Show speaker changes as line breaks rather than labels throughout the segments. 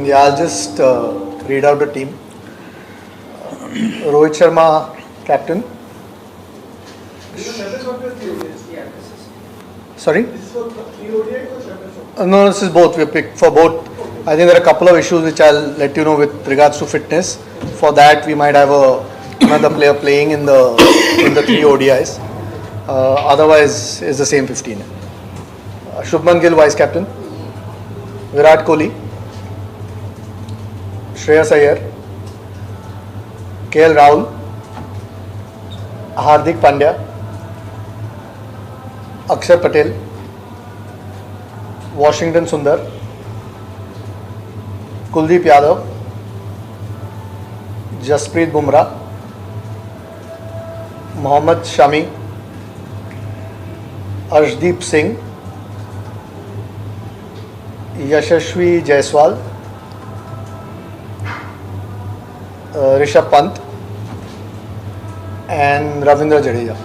Yeah, I'll just read out the team. Rohit Sharma, captain. Sorry? No, this is both. We picked for both. I think there are a couple of issues which I'll let you know with regards to fitness. For that, we might have another player playing in the three ODIs. Otherwise, it's the same 15. Shubman Gill, vice captain. Virat Kohli. Shreyas Iyer. KL Rahul. Hardik Pandya. Akshar Patel. Washington Sundar. Kuldeep Yadav. Jasprit Bumrah. Mohammad Shami. Arshdeep Singh. Yashashvi Jaiswal. Rishabh Pant. And Ravindra Jadeja.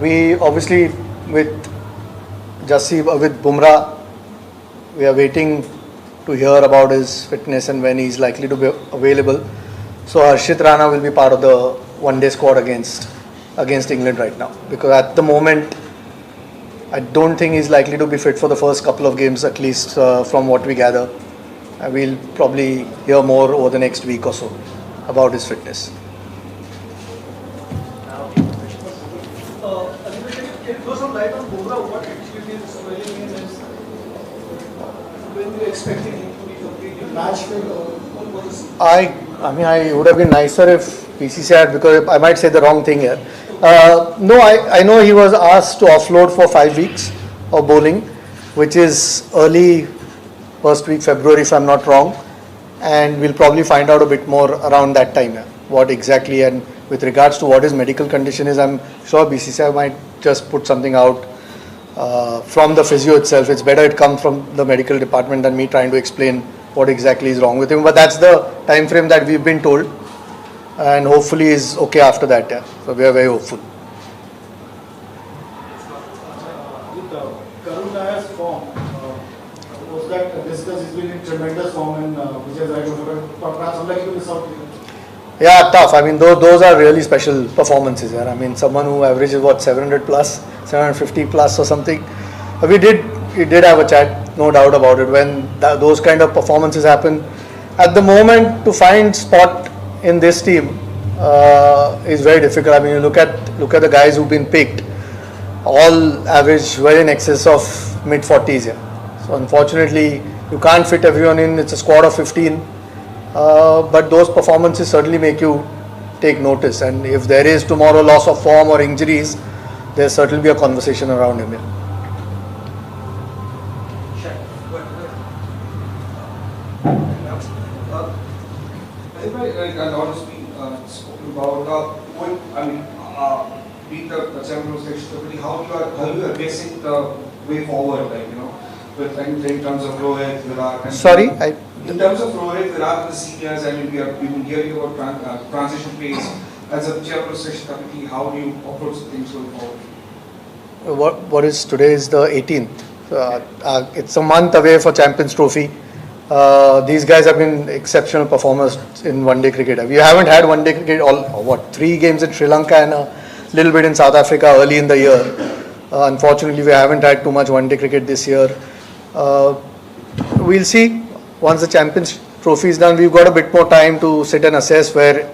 We obviously with Bumrah, we are waiting to hear about his fitness and when he's likely to be available. So Harshit Rana will be part of the one-day squad against England right now, because at the moment I don't think he's likely to be fit for the first couple of games, at least from what we gather. We'll probably hear more over the next week or so about his fitness.
Can you throw some light on Bumrah? What actually is swelling in his? When you're expecting him to be completely match fit, or what is?
I would have been nicer if PCC had, because I might say the wrong thing here. No, I know he was asked to offload for 5 weeks of bowling, which is early first week February if I'm not wrong, and we'll probably find out a bit more around that time, what exactly, and with regards to what his medical condition is, I'm sure BCCI might just put something out from the physio itself. It's better it comes from the medical department than me trying to explain what exactly is wrong with him, but that's the time frame that we've been told, and hopefully is okay after that. So we are very hopeful.
With Karun Nayar's form, was that discussed? He's been in tremendous form, and which has perhaps unlikely to miss out.
Yeah, tough. I mean, those are really special performances. I mean, someone who averages 700 plus, 750 plus or something. We did have a chat, no doubt about it. When those kind of performances happen, at the moment to find spot in this team is very difficult. I mean, you look at the guys who've been picked, all average well in excess of mid 40s. Yeah. So unfortunately, you can't fit everyone in. It's a squad of 15. But those performances certainly make you take notice, and if there is tomorrow loss of form or injuries, there'll certainly be a conversation around him.
A lot has been spoken about being the champion stability. How you are guessing the way forward, in terms of Rohit, Virat.
Sorry,
in terms of Rohit, Virat, the seniors, we've been hearing about transition phase. As a chairperson committee, how do you approach things going forward?
What is today is the 18th. It's a month away for Champions Trophy. These guys have been exceptional performers in one-day cricket. We haven't had one-day cricket 3 games in Sri Lanka and a little bit in South Africa early in the year. Unfortunately, we haven't had too much one-day cricket this year. We'll see. Once the Champions Trophy is done, we've got a bit more time to sit and assess where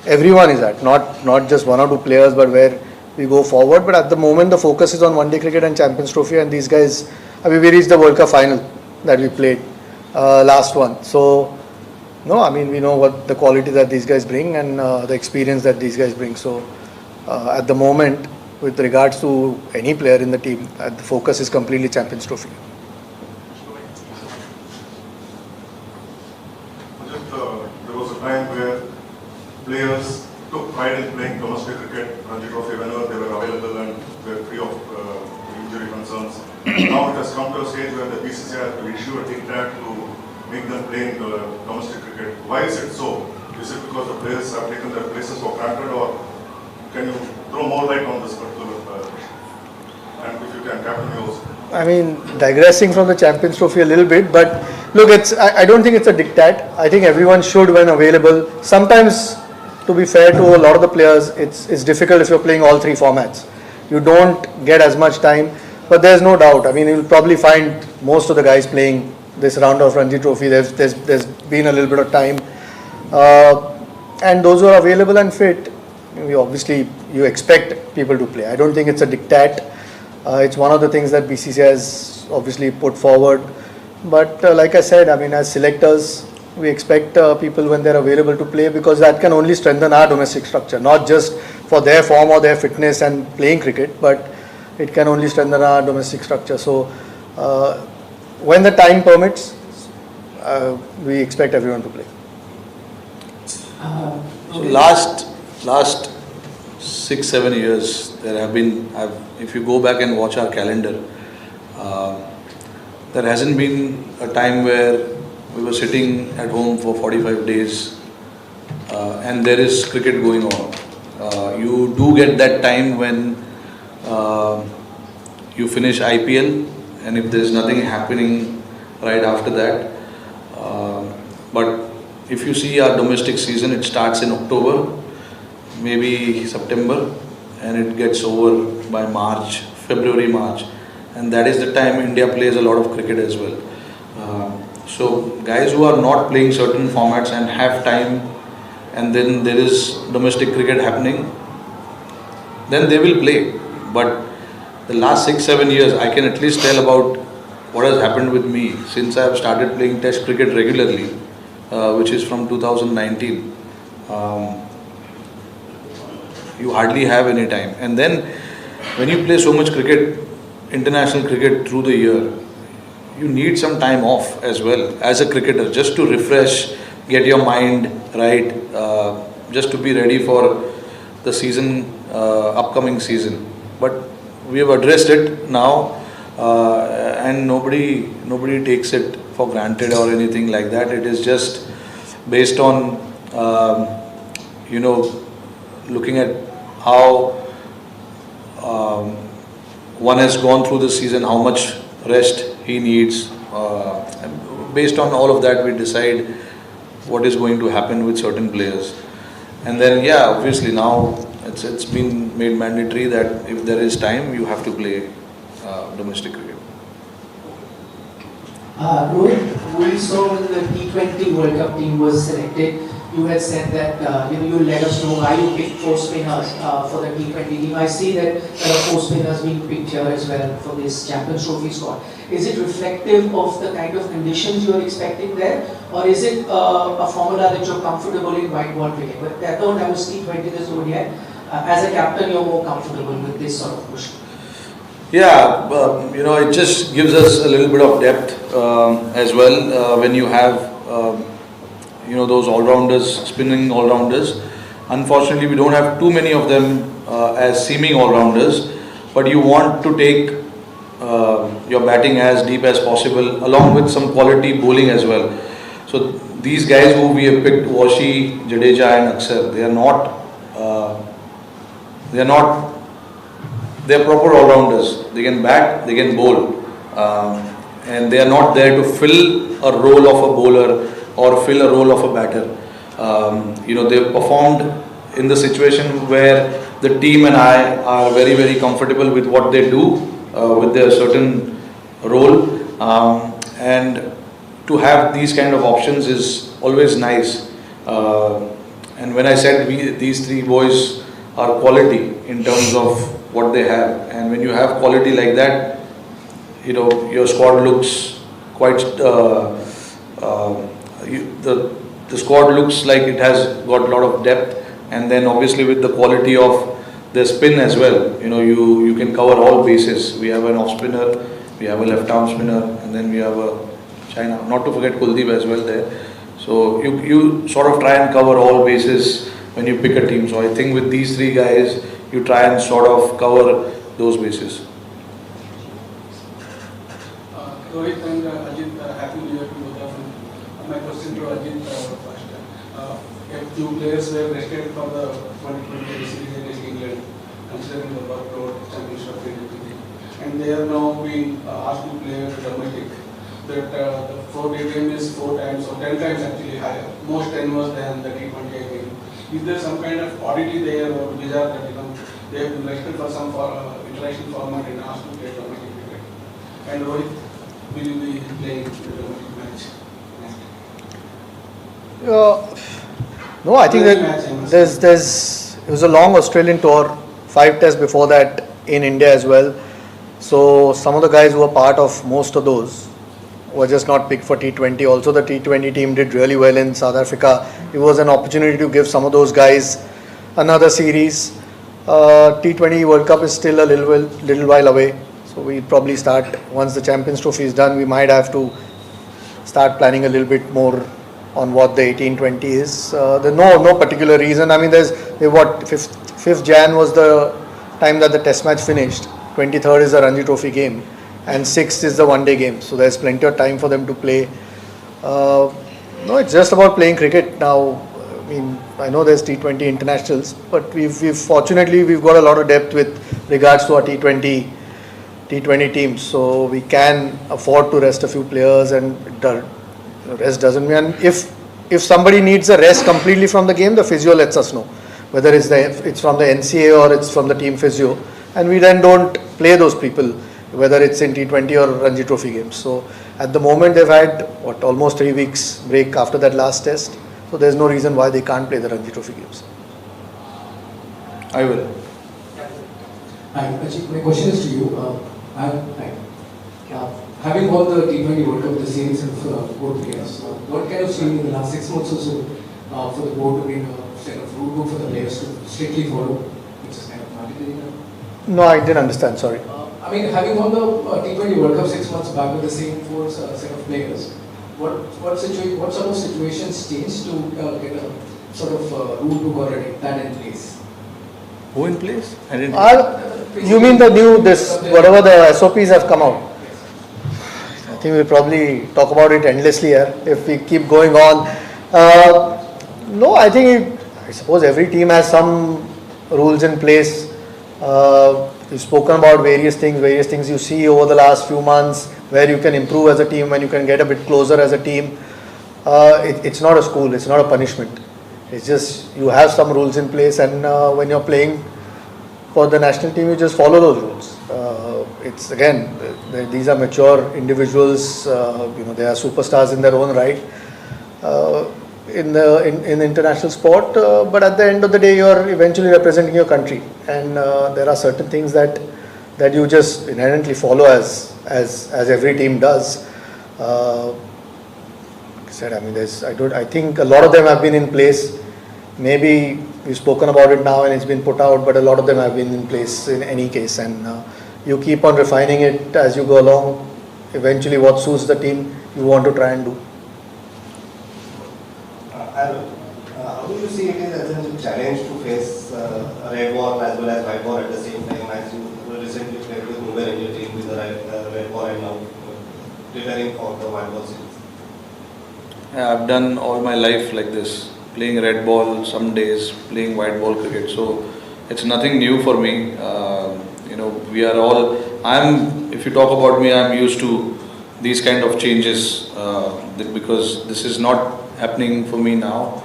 everyone is at, not just 1 or 2 players, but where we go forward. But at the moment, the focus is on one-day cricket and Champions Trophy, and these guys, we reached the World Cup final that we played last one. So, no, we know what the quality that these guys bring and the experience that these guys bring. So, at the moment, with regards to any player in the team, the focus is completely Champions Trophy.
There was a time where players took pride in playing domestic cricket, Ranji Trophy, whenever they were available and were free of injury concerns. Now it has come to a stage where the BCCI has to issue a diktat to make them play in domestic cricket. Why is it so? Is it because the players have taken their places for granted, or can you throw more light on this particular issue? And if you can, Captain, you also.
Digressing from the Champions Trophy a little bit, but Look, I don't think it's a diktat. I think everyone should when available. Sometimes, to be fair to a lot of the players, it's difficult if you're playing all three formats. You don't get as much time, but there's no doubt. I mean, you'll probably find most of the guys playing this round of Ranji Trophy. There's been a little bit of time, and those who are available and fit, you expect people to play. I don't think it's a diktat. It's one of the things that BCCI has obviously put forward. But like I said, I mean, as selectors, we expect people when they're available to play, because that can only strengthen our domestic structure, not just for their form or their fitness and playing cricket, but it can only strengthen our domestic structure. So when the time permits, we expect everyone to play.
So last 6-7 years, there have been, if you go back and watch our calendar, there hasn't been a time where we were sitting at home for 45 days and there is cricket going on. You do get that time when you finish IPL, and if there is nothing happening right after that. But if you see our domestic season, it starts in October, maybe September, and it gets over by March, February, March. And that is the time India plays a lot of cricket as well. So guys who are not playing certain formats and have time, and then there is domestic cricket happening, then they will play. But the last 6-7 years, I can at least tell about what has happened with me since I have started playing Test cricket regularly, which is from 2019. You hardly have any time. And then when you play so much cricket, international cricket through the year, you need some time off as well as a cricketer, just to refresh, get your mind right, just to be ready for the season, upcoming season. But we have addressed it now, and nobody takes it for granted or anything like that. It is just based on looking at how one has gone through the season, how much rest he needs. Based on all of that, we decide what is going to happen with certain players. And then, yeah, obviously now it's been made mandatory that if there is time, you have to play domestic cricket.
Rohit, we saw when the T20 World Cup team was selected, you had said that you will let us know why you picked 4 spinners for the T20 team. I see that there are 4 spinners being picked here as well for this Champions Trophy squad. Is it reflective of the kind of conditions you are expecting there, or is it a formula that you're comfortable in white ball cricket? But I don't have a T20 this over yet. As a captain, you're more comfortable with this sort of push.
Yeah, it just gives us a little bit of depth as well when you have those all-rounders, spinning all-rounders. Unfortunately, we don't have too many of them as seeming all-rounders, but you want to take your batting as deep as possible, along with some quality bowling as well. So these guys who we have picked, Washi, Jadeja and Aksar, they are proper all-rounders. They can bat, they can bowl, and they are not there to fill a role of a bowler or fill a role of a batter. They have performed in the situation where the team and I are very, very comfortable with what they do, with their certain role, and to have these kind of options is always nice. And when I said these 3 boys are quality in terms of what they have, and when you have quality like that, your squad looks quite the squad looks like it has got a lot of depth. And then obviously with the quality of the spin as well, you can cover all bases. We have an off spinner, we have a left arm spinner, and then we have a China, not to forget Kuldeep as well there. So you sort of try and cover all bases when you pick a team. So I think with these 3 guys, you try and sort of cover those bases.
Rohit and Ajit, happy new year to both of you. My question to Ajit first. If 2 players were rested for the 2020 series against England, considering the workload, championship, and they are now being asked to play domestic. that the 4-day game is 4 times or 10 times actually higher, more tenuous than the T20 game. Is there some kind of oddity there or bizarre that they have been restricted for some international format and asked to play domestic cricket? And Rohit, will you be playing the domestic match?
No, I think that it was a long Australian tour, 5 tests before that in India as well. So some of the guys who were part of most of those were just not picked for T20. Also the T20 team did really well in South Africa. It was an opportunity to give some of those guys another series. T20 World Cup is still a little while away. So we probably start, once the Champions Trophy is done, we might have to start planning a little bit more on what the 18-20 is. There's no particular reason. I mean, 5th Jan was the time that the test match finished. 23rd is the Ranji Trophy game. And 6th is the one-day game. So there's plenty of time for them to play. No, it's just about playing cricket now. I mean, I know there's T20 internationals, but fortunately we've got a lot of depth with regards to our T20 teams. So we can afford to rest a few players, and rest doesn't mean if somebody needs a rest completely from the game, the physio lets us know whether it's from the NCA or it's from the team physio, and we then don't play those people whether it's in T20 or Ranji Trophy games. So at the moment they've had almost 3 weeks break after that last test, so there's no reason why they can't play the Ranji Trophy games.
I will.
Hi, Ajit, my question is to you. Having won the T20 World Cup this year itself, board players, what kind of training in the last 6 months or so for the board to make a kind of rule book for the players to strictly follow, which is kind of mandatory now?
No, I didn't understand, sorry.
I mean, having won the T20 World Cup 6 months back with the same 4 set of players, what sort of situations changed to get a sort of rule book or that in place?
Who in place? I didn't.
You mean the new, whatever the SOPs have come out? I think we'll probably talk about it endlessly here if we keep going on. No, I suppose every team has some rules in place. We've spoken about various things you see over the last few months where you can improve as a team, when you can get a bit closer as a team. It's not a school, it's not a punishment. It's just you have some rules in place, and when you're playing for the national team, you just follow those rules. It's again, these are mature individuals. They are superstars in their own right in international sport. But at the end of the day, you are eventually representing your country, and there are certain things that you just inherently follow as every team does. I think a lot of them have been in place. Maybe we've spoken about it now and it's been put out, but a lot of them have been in place in any case, and you keep on refining it as you go along. Eventually what suits the team you want to try and do.
How do you see it as a challenge to face a red ball as well as white ball at the same time, as you recently played with Mumbai Indian team with the red ball and now preparing for the white ball series?
I've done all my life like this, playing red ball some days, playing white ball cricket. So it's nothing new for me. We are all. If you talk about me, I'm used to these kind of changes because this is not happening for me now.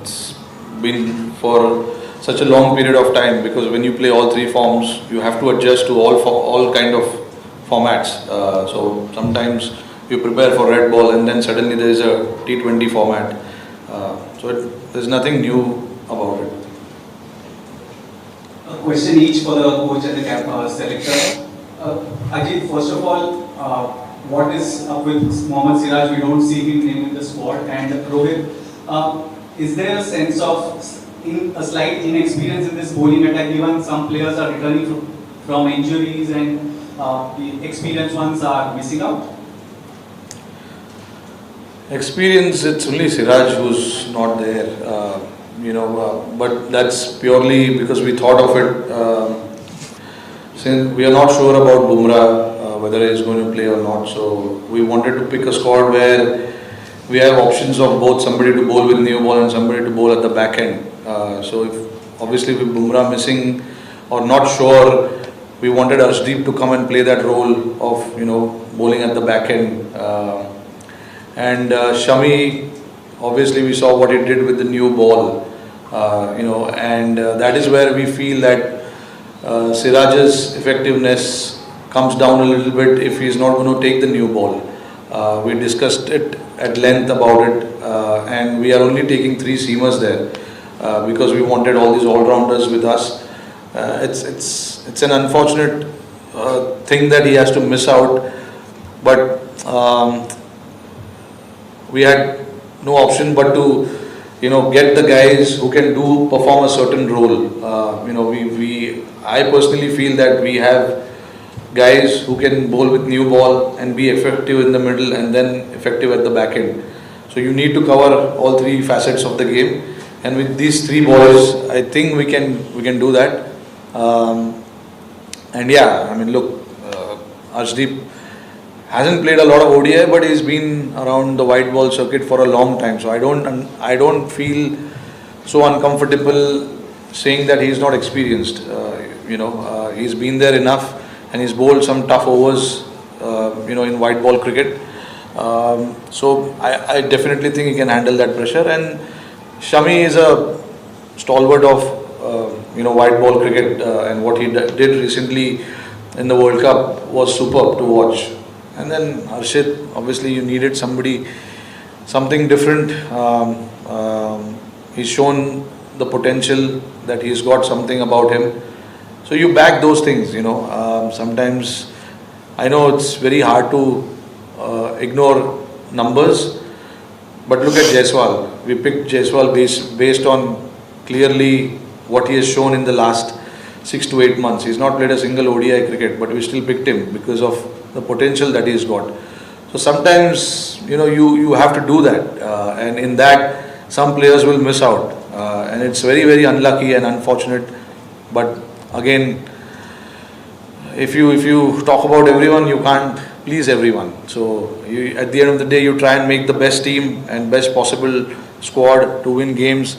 It's been for such a long period of time, because when you play all 3 forms, you have to adjust to all kind of formats. So sometimes you prepare for red ball and then suddenly there is a T20 format. There's nothing new about it.
A question each for the coach and the selector. Ajit, first of all, what is up with Mohammad Siraj? We don't see him named in the squad. And Rohit, is there a sense of a slight inexperience in this bowling attack, given some players are returning from injuries and the experienced ones are missing out?
Experience, it's only Siraj who's not there, but that's purely because we thought of it. Since we are not sure about Bumrah, whether he is going to play or not, so we wanted to pick a squad where we have options of both somebody to bowl with new ball and somebody to bowl at the back end. So if obviously with Bumrah missing or not sure we wanted Arshdeep to come and play that role of bowling at the back end. And Shami, obviously we saw what he did with the new ball, and that is where we feel that Siraj's effectiveness comes down a little bit if he is not going to take the new ball. We discussed it at length about it, and we are only taking 3 seamers there because we wanted all these all-rounders with us. It's an unfortunate thing that he has to miss out, but we had no option but to get the guys who can perform a certain role. I personally feel that we have guys who can bowl with new ball and be effective in the middle and then effective at the back end. So you need to cover all 3 facets of the game, and with these 3 boys I think we can do that. And yeah, I mean, look, Arshdeep hasn't played a lot of ODI, but he's been around the white ball circuit for a long time, so I don't feel so uncomfortable saying that he's not experienced. He's been there enough, and he's bowled some tough overs, in white ball cricket. So I definitely think he can handle that pressure. And Shami is a stalwart of white ball cricket, and what he did recently in the World Cup was superb to watch. And then Harshit, obviously you needed something different. He's shown the potential that he's got something about him. So you back those things, sometimes I know it's very hard to ignore numbers, but look at Jaiswal. We picked Jaiswal based on clearly what he has shown in the last 6 to 8 months. He's not played a single ODI cricket, but we still picked him because of the potential that he's got. So sometimes, you have to do that, and in that some players will miss out, and it's very, very unlucky and unfortunate. But again, if you talk about everyone, you can't please everyone. So at the end of the day, you try and make the best team and best possible squad to win games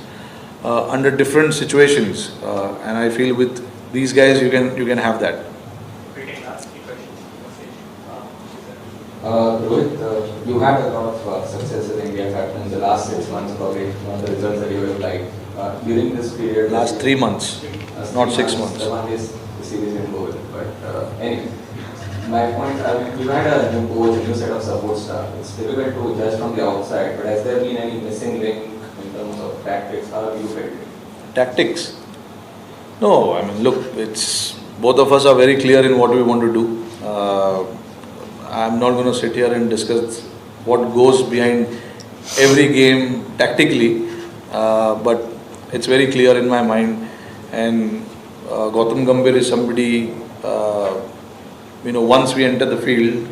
under different situations, and I feel with these guys you can have that.
Rohit, you had a lot of success in India captain in the last 6 months, probably one of the results that you would have liked. During this period,
last 3 months, not 6 months.
The one is the series in goal. But anyway, my point, you had a new coach, a new set of support staff. It's difficult to judge from the outside, but has there been any missing link in terms of tactics? How have you felt it?
Tactics? No, I mean, look, both of us are very clear in what we want to do. I'm not going to sit here and discuss what goes behind every game tactically, but it's very clear in my mind. And Gautam Gambhir is somebody, once we enter the field,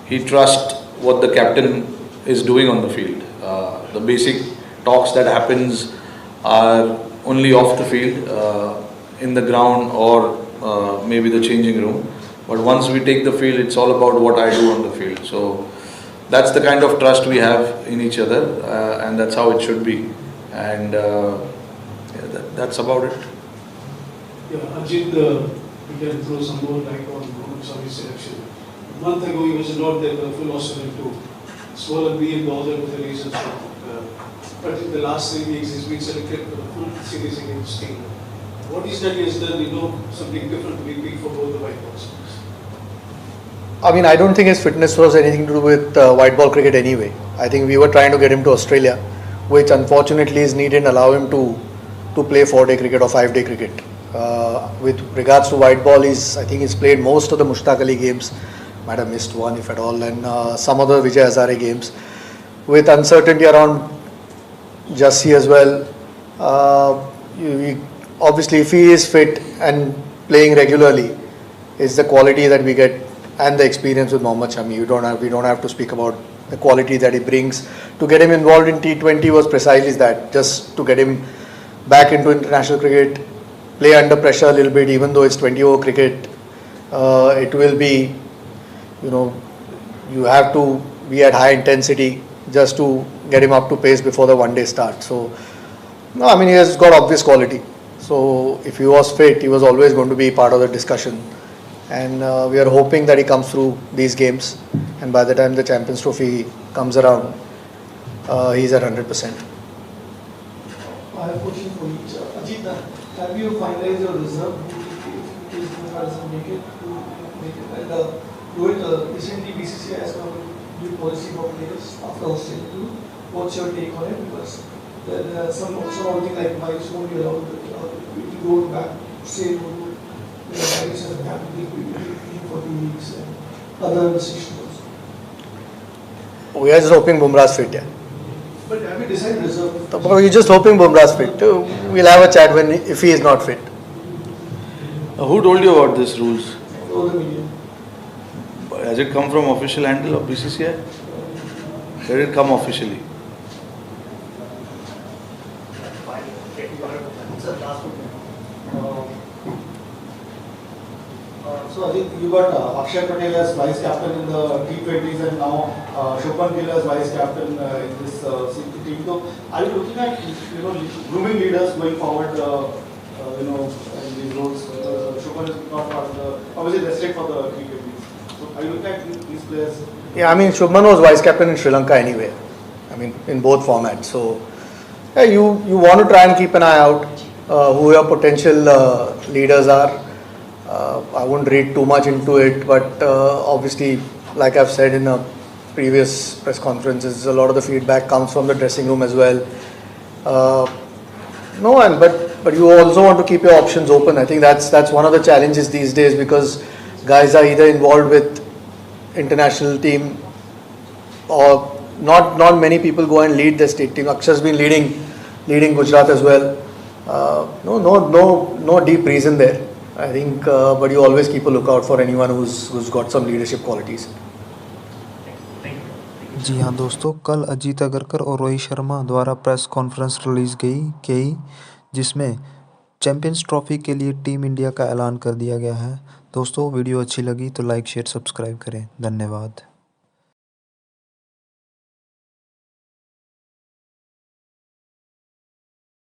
he trusts what the captain is doing on the field. The basic talks that happens are only off the field, in the ground or maybe the changing room. But once we take the field, it's all about what I do on the field. So that's the kind of trust we have in each other, and that's how it should be. And that's about it.
Yeah, Ajit, we can throw some more light on Rohit Sharma's selection. A month ago, he was not there for full Australian tour. So be in bother with the reasons for but in the last 3 weeks, he's been selected for the full series against England. What is that he has done, something different to be big for both the white balls?
I mean, I don't think his fitness was anything to do with white ball cricket anyway. I think we were trying to get him to Australia, which unfortunately is needed and allow him to play 4-day cricket or 5-day cricket. With regards to white ball, I think he's played most of the Mushtaq Ali games, might have missed one if at all, and some other Vijay Hazare games. With uncertainty around Jassi as well, obviously if he is fit and playing regularly, it's the quality that we get and the experience with Mohammad Shami. We don't have to speak about the quality that he brings. To get him involved in T20 was precisely that, just to get him back into international cricket, play under pressure a little bit, even though it's 20-over cricket. It will be, you have to be at high intensity just to get him up to pace before the one-day start. So, no, I mean, he has got obvious quality. So, if he was fit, he was always going to be part of the discussion. and we are hoping that he comes through these games, and by the time the Champions Trophy comes around, he's at 100%.
I have a question for each. Ajit, have you finalized your reserve if Bumrah doesn't make it? And Rohit, recently BCCI has come with new policy for players after Australia too. What's your take on it? Because there are some things like milestone you allowed if you go back, say, the guys have to be for 2 weeks and other restrictions.
We are just hoping Bumrah's fit, yeah.
But have you decided reserve?
We're just hoping Bumrah's fit. We'll have a chat if he is not fit.
Who told you about these rules?
All the media.
Has it come from official handle of BCCI? Where did it come officially?
So I think you got Akshay Patel as vice captain in the T20s and now Shubman Gill as vice captain in this team. So are you looking at grooming leaders going forward? In these roles. Shubman is not part of the obviously restrict for the T20s. So are you looking at these players?
Yeah, I mean Shubman was vice captain in Sri Lanka anyway. I mean in both formats. So yeah, you want to try and keep an eye out who your potential leaders are. I won't read too much into it, but obviously, like I've said in previous press conferences, a lot of the feedback comes from the dressing room as well. But you also want to keep your options open. I think that's one of the challenges these days because guys are either involved with international team or not many people go and lead the state team. Akshar's been leading Gujarat as well. No deep reason there. I think, but you always keep a lookout for anyone who's got some leadership qualities.
जी हाँ दोस्तों, कल अजीत अगरकर और रोहित शर्मा द्वारा press conference release की जिसमें champions trophy के लिए team India का ऐलान कर दिया गया है। दोस्तों वीडियो अच्छी लगी तो लाइक शेयर सब्सक्राइब करें। धन्यवाद।